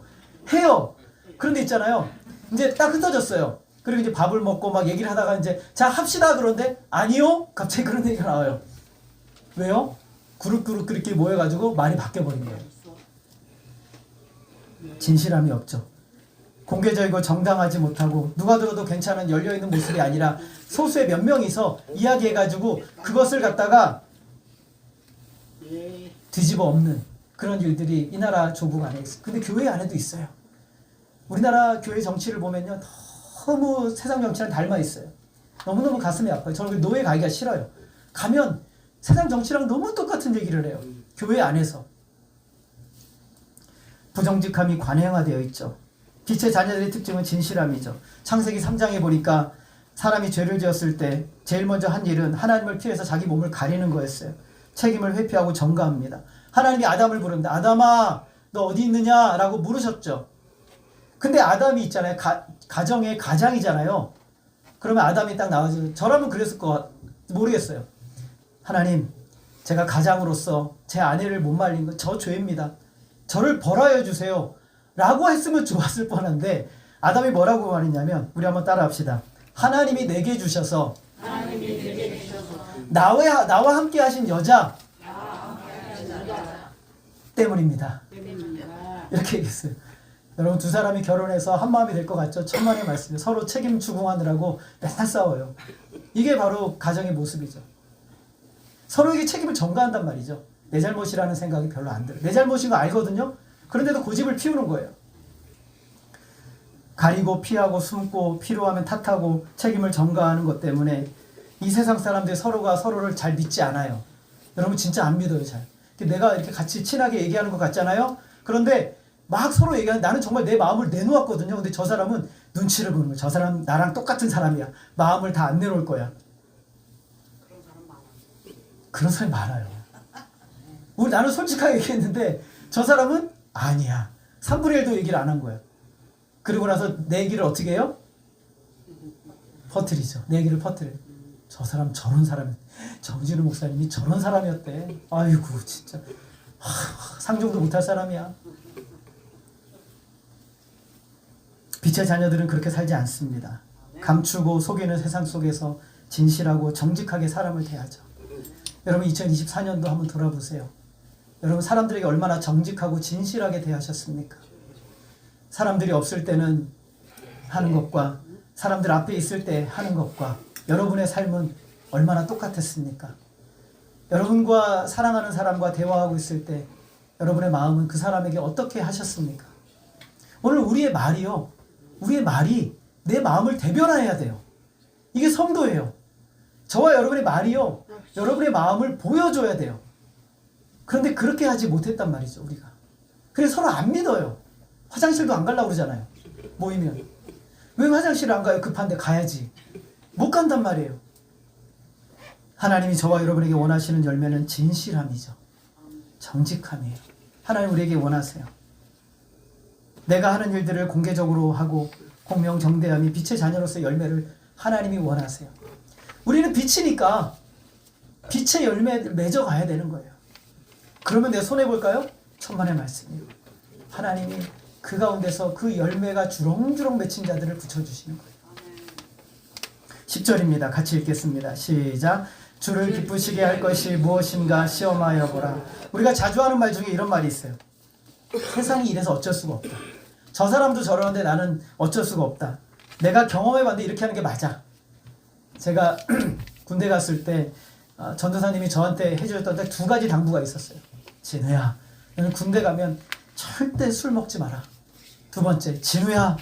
해요. 그런데 있잖아요. 이제 딱 흩어졌어요. 그리고 이제 밥을 먹고 막 얘기를 하다가 이제 자, 합시다. 그런데 아니요. 갑자기 그런 얘기가 나와요. 왜요? 그룹 그렇게 모여가지고 말이 바뀌어버린 거예요. 진실함이 없죠. 공개적이고 정당하지 못하고 누가 들어도 괜찮은 열려있는 모습이 아니라 소수의 몇 명이서 이야기해가지고 그것을 갖다가 뒤집어 엎는 그런 일들이 이 나라 조국 안에 있어요. 근데 교회 안에도 있어요. 우리나라 교회 정치를 보면요, 너무 세상 정치랑 닮아 있어요. 너무너무 가슴이 아파요. 저는 노예 가기가 싫어요. 가면 세상 정치랑 너무 똑같은 얘기를 해요. 교회 안에서. 부정직함이 관행화되어 있죠. 빛의 자녀들의 특징은 진실함이죠. 창세기 3장에 보니까 사람이 죄를 지었을 때 제일 먼저 한 일은 하나님을 피해서 자기 몸을 가리는 거였어요. 책임을 회피하고 전가합니다. 하나님이 아담을 부릅니다. 아담아, 너 어디 있느냐? 라고 물으셨죠. 근데 아담이 있잖아요. 가정의 가장이잖아요. 그러면 아담이 딱 나와서, 저라면 그랬을 것 모르겠어요. 하나님, 제가 가장으로서 제 아내를 못 말린 건 저 죄입니다. 저를 벌하여 주세요. 라고 했으면 좋았을 뻔한데 아담이 뭐라고 말했냐면, 우리 한번 따라합시다. 하나님이 내게 주셔서 나와 함께 하신 여자 때문입니다. 이렇게 얘기했어요. 여러분, 두 사람이 결혼해서 한 마음이 될 것 같죠? 천만의 말씀이에요. 서로 책임 추궁하느라고 맨날 싸워요. 이게 바로 가정의 모습이죠. 서로에게 책임을 전가한단 말이죠. 내 잘못이라는 생각이 별로 안 들어요. 내 잘못인 거 알거든요. 그런데도 고집을 피우는 거예요. 가리고 피하고 숨고 필요하면 탓하고 책임을 전가하는 것 때문에 이 세상 사람들이 서로가 서로를 잘 믿지 않아요. 여러분, 진짜 안 믿어요. 잘. 내가 이렇게 같이 친하게 얘기하는 것 같잖아요. 그런데 막 서로 얘기하는, 나는 정말 내 마음을 내놓았거든요. 근데 저 사람은 눈치를 보는 거예요. 저 사람 나랑 똑같은 사람이야. 마음을 다 안 내놓을 거야. 그런 사람이 많아요. 나는 솔직하게 얘기했는데 저 사람은 아니야. 3분의 1도 얘기를 안 한 거예요. 그리고 나서 내 얘기를 어떻게 해요? 퍼뜨리죠. 내 얘기를 퍼뜨려요. 저 사람 저런 사람, 정진우 목사님이 저런 사람이었대. 아이고 진짜 상종도 못할 사람이야. 빛의 자녀들은 그렇게 살지 않습니다. 감추고 속이는 세상 속에서 진실하고 정직하게 사람을 대하죠. 여러분, 2024년도 한번 돌아보세요. 여러분, 사람들에게 얼마나 정직하고 진실하게 대하셨습니까? 사람들이 없을 때는 하는 것과 사람들 앞에 있을 때 하는 것과 여러분의 삶은 얼마나 똑같았습니까? 여러분과 사랑하는 사람과 대화하고 있을 때 여러분의 마음은 그 사람에게 어떻게 하셨습니까? 오늘 우리의 말이 내 마음을 대변해야 돼요. 이게 성도예요. 저와 여러분의 말이요, 여러분의 마음을 보여줘야 돼요. 그런데 그렇게 하지 못했단 말이죠, 우리가. 그래서 서로 안 믿어요. 화장실도 안 가려고 그러잖아요. 모이면. 왜 화장실을 안 가요? 급한데 가야지. 못 간단 말이에요. 하나님이 저와 여러분에게 원하시는 열매는 진실함이죠. 정직함이에요. 하나님 우리에게 원하세요. 내가 하는 일들을 공개적으로 하고 공명정대함이 빛의 자녀로서의 열매를 하나님이 원하세요. 우리는 빛이니까 빛의 열매를 맺어가야 되는 거예요. 그러면 내가 손해볼까요? 천만의 말씀이에요. 하나님이 그 가운데서 그 열매가 주렁주렁 맺힌 자들을 붙여주시는 거예요. 10절입니다. 같이 읽겠습니다. 시작. 주를 기쁘시게 할 것이 무엇인가 시험하여 보라. 우리가 자주 하는 말 중에 이런 말이 있어요. 세상이 이래서 어쩔 수가 없다. 저 사람도 저러는데 나는 어쩔 수가 없다. 내가 경험해봤는데 이렇게 하는 게 맞아. 제가 군대 갔을 때 전도사님이 저한테 해주셨던 두 가지 당부가 있었어요. 진우야, 너는 군대 가면 절대 술 먹지 마라. 두 번째, 진우야,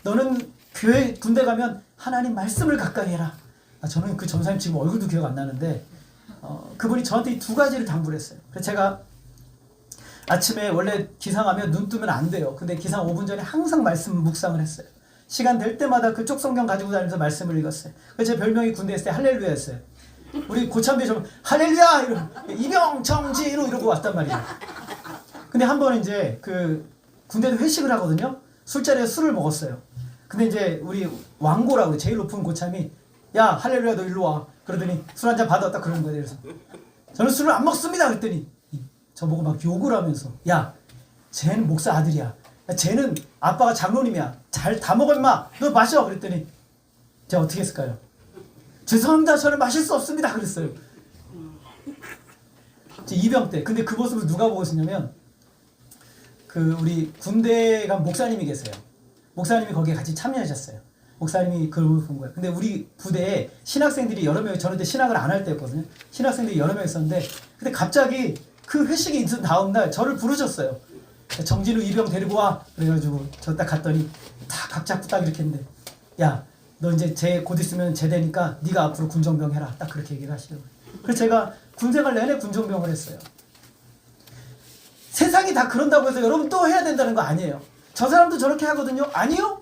너는 교회 군대 가면 하나님 말씀을 가까이 해라. 저는 그 전사님 지금 얼굴도 기억 안 나는데 그분이 저한테 이 두 가지를 당부를 했어요. 그래서 제가 아침에 원래 기상하면 눈 뜨면 안 돼요. 근데 기상 5분 전에 항상 말씀 묵상을 했어요. 시간 될 때마다 그쪽 성경 가지고 다니면서 말씀을 읽었어요. 그래서 제 별명이 군대 있을 때 할렐루야였어요. 우리 고참들 좀 할렐루야 이러고 이병 정진우 이러고 왔단 말이에요. 근데 한 번 이제 그 군대도 회식을 하거든요. 술자리에 술을 먹었어요. 근데 이제 우리 왕고라고 제일 높은 고참이 야 할렐루야 너 일로 와. 그러더니 술 한잔 받았다 그러는 거예요. 그래서 저는 술을 안 먹습니다. 그랬더니 저보고 막 욕을 하면서 야 쟤는 목사 아들이야. 야, 쟤는 아빠가 장로님이야. 잘 다 먹어 임마. 너 마셔. 그랬더니 제가 어떻게 했을까요? 죄송합니다. 저는 마실 수 없습니다. 그랬어요. 제 이병 때. 근데 그 모습을 누가 보고 있었냐면 그 우리 군대 간 목사님이 계세요. 목사님이 거기에 같이 참여하셨어요. 목사님이 그걸 본 거예요. 근데 우리 부대에 신학생들이 여러 명이 저는 그때 신학을 안 할 때였거든요. 신학생들이 여러 명 있었는데 근데 갑자기 그 회식이 있은 다음날 저를 부르셨어요. 정진우 이병 데리고 와. 그래가지고 저 딱 갔더니 다 각 잡고 딱 이렇게 했는데 야 너 이제 곧 있으면 제대니까 네가 앞으로 군정병 해라. 딱 그렇게 얘기를 하시더라고요. 그래서 제가 군생활 내내 군정병을 했어요. 세상이 다 그런다고 해서 여러분 또 해야 된다는 거 아니에요. 저 사람도 저렇게 하거든요. 아니요.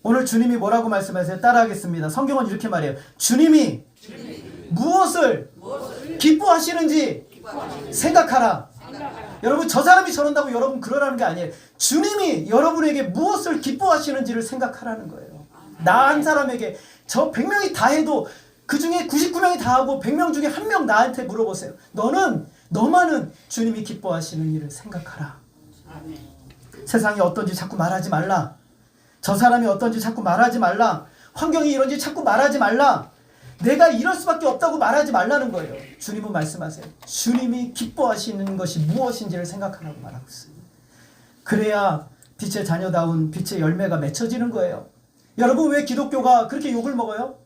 오늘 주님이 뭐라고 말씀하세요? 따라하겠습니다. 성경은 이렇게 말해요. 주님이 무엇을 기뻐하시는지 생각하라. 여러분 저 사람이 저런다고 여러분 그러라는 게 아니에요. 주님이 여러분에게 무엇을 기뻐하시는지를 생각하라는 거예요. 나 한 사람에게 저 100명이 다 해도 그 중에 99명이 다 하고 100명 중에 1명 나한테 물어보세요. 너만은 주님이 기뻐하시는 일을 생각하라. 아멘. 세상이 어떤지 자꾸 말하지 말라. 저 사람이 어떤지 자꾸 말하지 말라. 환경이 이런지 자꾸 말하지 말라. 내가 이럴 수밖에 없다고 말하지 말라는 거예요. 주님은 말씀하세요. 주님이 기뻐하시는 것이 무엇인지를 생각하라고 말하고 있어요. 그래야 빛의 자녀다운 빛의 열매가 맺혀지는 거예요. 여러분, 왜 기독교가 그렇게 욕을 먹어요?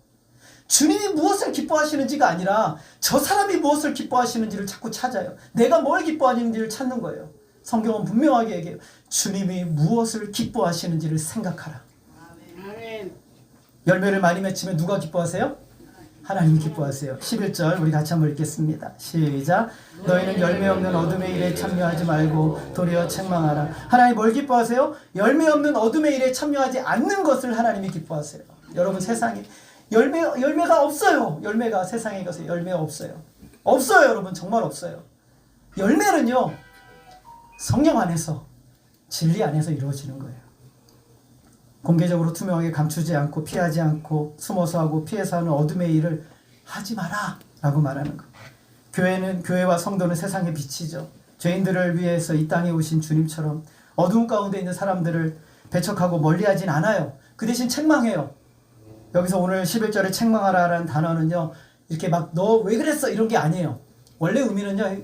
주님이 무엇을 기뻐하시는지가 아니라 저 사람이 무엇을 기뻐하시는지를 자꾸 찾아요. 내가 뭘 기뻐하는지를 찾는 거예요. 성경은 분명하게 얘기해요. 주님이 무엇을 기뻐하시는지를 생각하라. 아멘. 열매를 많이 맺히면 누가 기뻐하세요? 하나님이 기뻐하세요. 11절 우리 같이 한번 읽겠습니다. 시작. 너희는 열매 없는 어둠의 일에 참여하지 말고 도리어 책망하라. 하나님 뭘 기뻐하세요? 열매 없는 어둠의 일에 참여하지 않는 것을 하나님이 기뻐하세요. 여러분, 세상에 열매가 없어요. 열매가 세상에 가서 열매가 없어요. 없어요, 여러분. 정말 없어요. 열매는요, 성령 안에서, 진리 안에서 이루어지는 거예요. 공개적으로 투명하게 감추지 않고 피하지 않고 숨어서 하고 피해서 하는 어둠의 일을 하지 마라 라고 말하는 것. 교회와 성도는 세상의 빛이죠. 죄인들을 위해서 이 땅에 오신 주님처럼 어두운 가운데 있는 사람들을 배척하고 멀리하진 않아요. 그 대신 책망해요. 여기서 오늘 11절에 책망하라라는 단어는요, 이렇게 막 너 왜 그랬어 이런 게 아니에요. 원래 의미는요,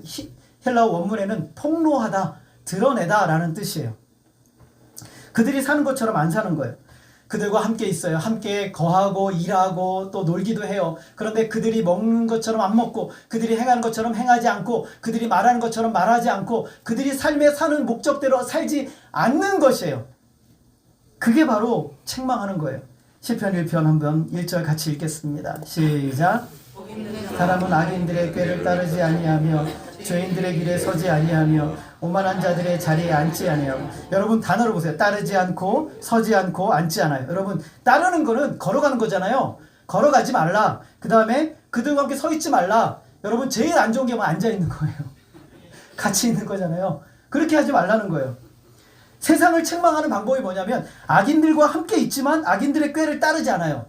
헬라어 원문에는 폭로하다, 드러내다 라는 뜻이에요. 그들이 사는 것처럼 안 사는 거예요. 그들과 함께 있어요. 함께 거하고 일하고 또 놀기도 해요. 그런데 그들이 먹는 것처럼 안 먹고, 그들이 행하는 것처럼 행하지 않고, 그들이 말하는 것처럼 말하지 않고, 그들이 삶에 사는 목적대로 살지 않는 것이에요. 그게 바로 책망하는 거예요. 시편 1편 한번 1절 같이 읽겠습니다. 시작. 사람은 악인들의 꾀를 따르지 아니하며 죄인들의 길에 서지 아니하며 오만한 자들의 자리에 앉지 아니하고. 여러분, 단어를 보세요. 따르지 않고 서지 않고 앉지 않아요. 여러분, 따르는 거는 걸어가는 거잖아요. 걸어가지 말라. 그 다음에 그들과 함께 서 있지 말라. 여러분, 제일 안 좋은 게 뭐 앉아 있는 거예요. 같이 있는 거잖아요. 그렇게 하지 말라는 거예요. 세상을 책망하는 방법이 뭐냐면 악인들과 함께 있지만 악인들의 꾀를 따르지 않아요.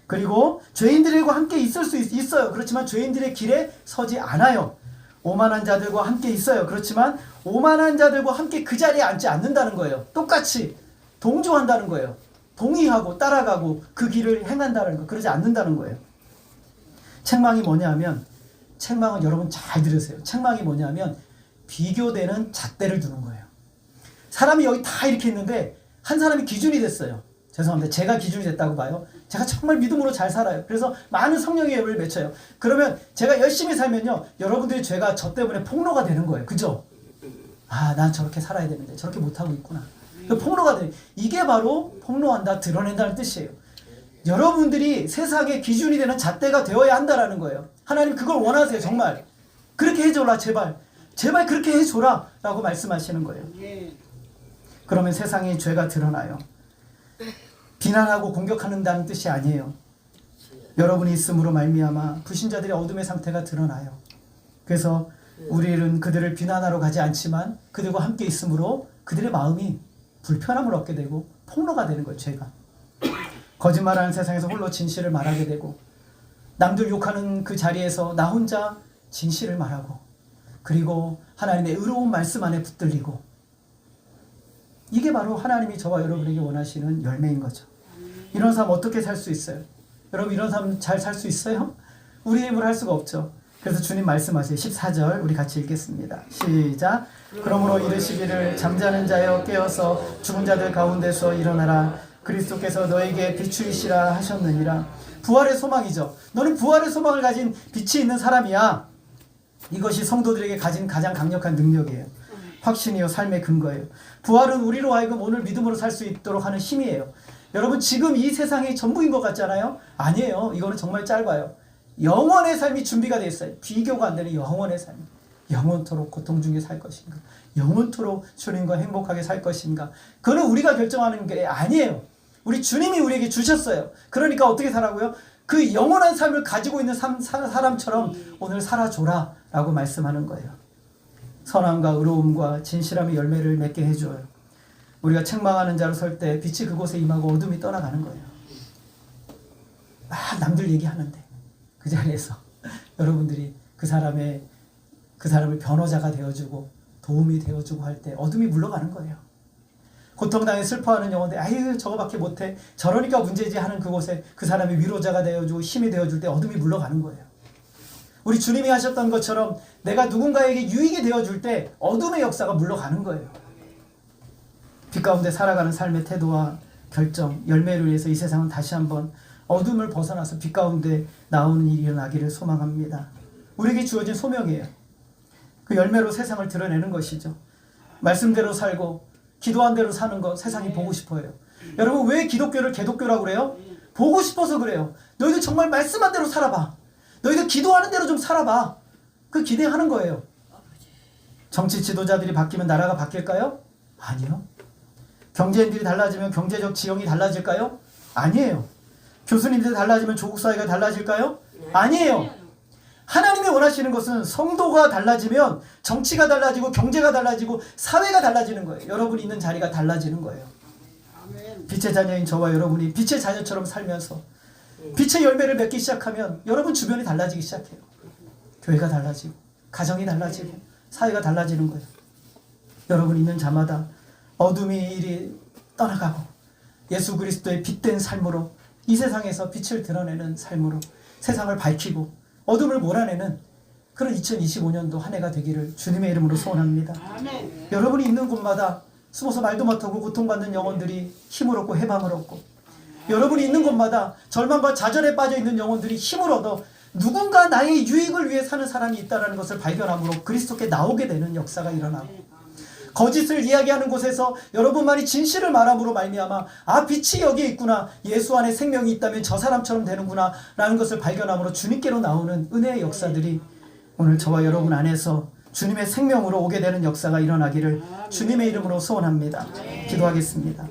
그리고 죄인들과 함께 있을 수 있어요. 그렇지만 죄인들의 길에 서지 않아요. 오만한 자들과 함께 있어요. 그렇지만 오만한 자들과 함께 그 자리에 앉지 않는다는 거예요. 똑같이 동조한다는 거예요. 동의하고 따라가고 그 길을 행한다는 거, 그러지 않는다는 거예요. 책망이 뭐냐면, 책망은 여러분 잘 들으세요. 책망이 뭐냐면 비교되는 잣대를 두는 거예요. 사람이 여기 다 이렇게 있는데 한 사람이 기준이 됐어요. 죄송합니다. 제가 기준이 됐다고 봐요. 제가 정말 믿음으로 잘 살아요. 그래서 많은 성령의 열매를 맺혀요. 그러면 제가 열심히 살면요, 여러분들의 죄가 저 때문에 폭로가 되는 거예요. 그죠? 아, 난 저렇게 살아야 되는데 저렇게 못하고 있구나. 폭로가 돼. 이게 바로 폭로한다, 드러낸다는 뜻이에요. 여러분들이 세상의 기준이 되는 잣대가 되어야 한다라는 거예요. 하나님 그걸 원하세요. 정말. 그렇게 해줘라, 제발. 제발 그렇게 해줘라 라고 말씀하시는 거예요. 그러면 세상의 죄가 드러나요. 비난하고 공격하는다는 뜻이 아니에요. 여러분이 있음으로 말미암아 불신자들의 어둠의 상태가 드러나요. 그래서 우리는 그들을 비난하러 가지 않지만 그들과 함께 있음으로 그들의 마음이 불편함을 얻게 되고 폭로가 되는 거예요. 죄가. 거짓말하는 세상에서 홀로 진실을 말하게 되고, 남들 욕하는 그 자리에서 나 혼자 진실을 말하고, 그리고 하나님의 의로운 말씀 안에 붙들리고, 이게 바로 하나님이 저와 여러분에게 원하시는 열매인 거죠. 이런 삶 어떻게 살 수 있어요? 여러분, 이런 삶 잘 살 수 있어요? 우리 힘으로 할 수가 없죠. 그래서 주님 말씀하세요. 14절 우리 같이 읽겠습니다. 시작. 그러므로 이르시기를 잠자는 자여 깨어서 죽은 자들 가운데서 일어나라. 그리스도께서 너에게 비추이시라 하셨느니라. 부활의 소망이죠. 너는 부활의 소망을 가진 빛이 있는 사람이야. 이것이 성도들에게 가진 가장 강력한 능력이에요. 확신이요, 삶의 근거예요. 부활은 우리로 하여금 오늘 믿음으로 살 수 있도록 하는 힘이에요. 여러분, 지금 이 세상이 전부인 것 같잖아요. 아니에요. 이거는 정말 짧아요. 영원의 삶이 준비가 되어 있어요. 비교가 안 되는 영원의 삶. 영원토록 고통 중에 살 것인가, 영원토록 주님과 행복하게 살 것인가, 그거는 우리가 결정하는 게 아니에요. 우리 주님이 우리에게 주셨어요. 그러니까 어떻게 살라고요? 그 영원한 삶을 가지고 있는 사람처럼 오늘 살아줘라 라고 말씀하는 거예요. 선함과 의로움과 진실함의 열매를 맺게 해줘요. 우리가 책망하는 자로 설 때 빛이 그곳에 임하고 어둠이 떠나가는 거예요. 막 남들 얘기하는데 그 자리에서 여러분들이 그 사람을 변호자가 되어주고 도움이 되어주고 할 때 어둠이 물러가는 거예요. 고통당해 슬퍼하는 영혼들, 아유 저거밖에 못해, 저러니까 문제지 하는 그곳에 그 사람이 위로자가 되어주고 힘이 되어줄 때 어둠이 물러가는 거예요. 우리 주님이 하셨던 것처럼 내가 누군가에게 유익이 되어줄 때 어둠의 역사가 물러가는 거예요. 빛 가운데 살아가는 삶의 태도와 결정, 열매를 위해서 이 세상은 다시 한번 어둠을 벗어나서 빛 가운데 나오는 일이 일어나기를 소망합니다. 우리에게 주어진 소명이에요. 그 열매로 세상을 드러내는 것이죠. 말씀대로 살고 기도한 대로 사는 거 세상이 보고 싶어요. 여러분 왜 기독교를 개독교라고 그래요? 보고 싶어서 그래요. 너희들 정말 말씀한 대로 살아봐. 너희들 기도하는 대로 좀 살아봐. 그 기대하는 거예요. 정치 지도자들이 바뀌면 나라가 바뀔까요? 아니요. 경제인들이 달라지면 경제적 지형이 달라질까요? 아니에요. 교수님들이 달라지면 조국 사회가 달라질까요? 아니에요. 하나님이 원하시는 것은 성도가 달라지면 정치가 달라지고 경제가 달라지고 사회가 달라지는 거예요. 여러분이 있는 자리가 달라지는 거예요. 빛의 자녀인 저와 여러분이 빛의 자녀처럼 살면서 빛의 열매를 맺기 시작하면 여러분 주변이 달라지기 시작해요. 교회가 달라지고 가정이 달라지고 사회가 달라지는 거예요. 여러분 있는 자마다 어둠이 이리 떠나가고 예수 그리스도의 빛된 삶으로 이 세상에서 빛을 드러내는 삶으로 세상을 밝히고 어둠을 몰아내는 그런 2025년도 한 해가 되기를 주님의 이름으로 소원합니다. 아멘. 여러분이 있는 곳마다 숨어서 말도 못하고 고통받는 영혼들이 힘을 얻고 해방을 얻고, 여러분이 있는 곳마다 절망과 좌절에 빠져 있는 영혼들이 힘을 얻어 누군가 나의 유익을 위해 사는 사람이 있다는 것을 발견함으로 그리스도께 나오게 되는 역사가 일어나고, 거짓을 이야기하는 곳에서 여러분만이 진실을 말함으로 말미암아 아 빛이 여기에 있구나, 예수 안에 생명이 있다면 저 사람처럼 되는구나 라는 것을 발견함으로 주님께로 나오는 은혜의 역사들이 오늘 저와 여러분 안에서 주님의 생명으로 오게 되는 역사가 일어나기를 주님의 이름으로 소원합니다. 기도하겠습니다.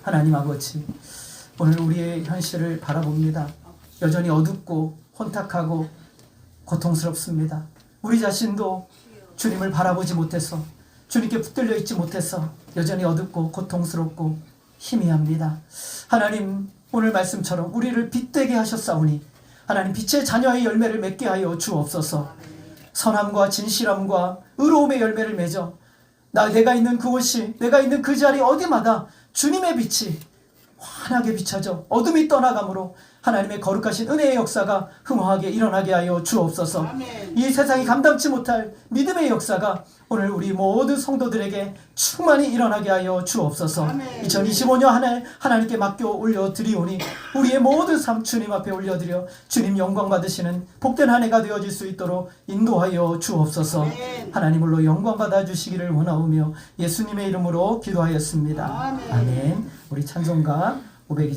하나님 아버지, 오늘 우리의 현실을 바라봅니다. 여전히 어둡고 혼탁하고 고통스럽습니다. 우리 자신도 주님을 바라보지 못해서, 주님께 붙들려 있지 못해서 여전히 어둡고 고통스럽고 희미합니다. 하나님, 오늘 말씀처럼 우리를 빛되게 하셨사오니 하나님 빛의 자녀의 열매를 맺게 하여 주옵소서. 선함과 진실함과 의로움의 열매를 맺어 내가 있는 그곳이, 내가 있는 그 자리 어디마다 주님의 빛이 환하게 비춰져 어둠이 떠나가므로 하나님의 거룩하신 은혜의 역사가 흥황하게 일어나게 하여 주옵소서. 아멘. 이 세상이 감당치 못할 믿음의 역사가 오늘 우리 모든 성도들에게 충만히 일어나게 하여 주옵소서. 아멘. 2025년 한 해 하나님께 맡겨 올려드리오니 우리의 모든 삶 주님 앞에 올려드려 주님 영광 받으시는 복된 한 해가 되어질 수 있도록 인도하여 주옵소서. 아멘. 하나님으로 영광 받아주시기를 원하오며 예수님의 이름으로 기도하였습니다. 아멘. 아멘. 우리 찬송가 502장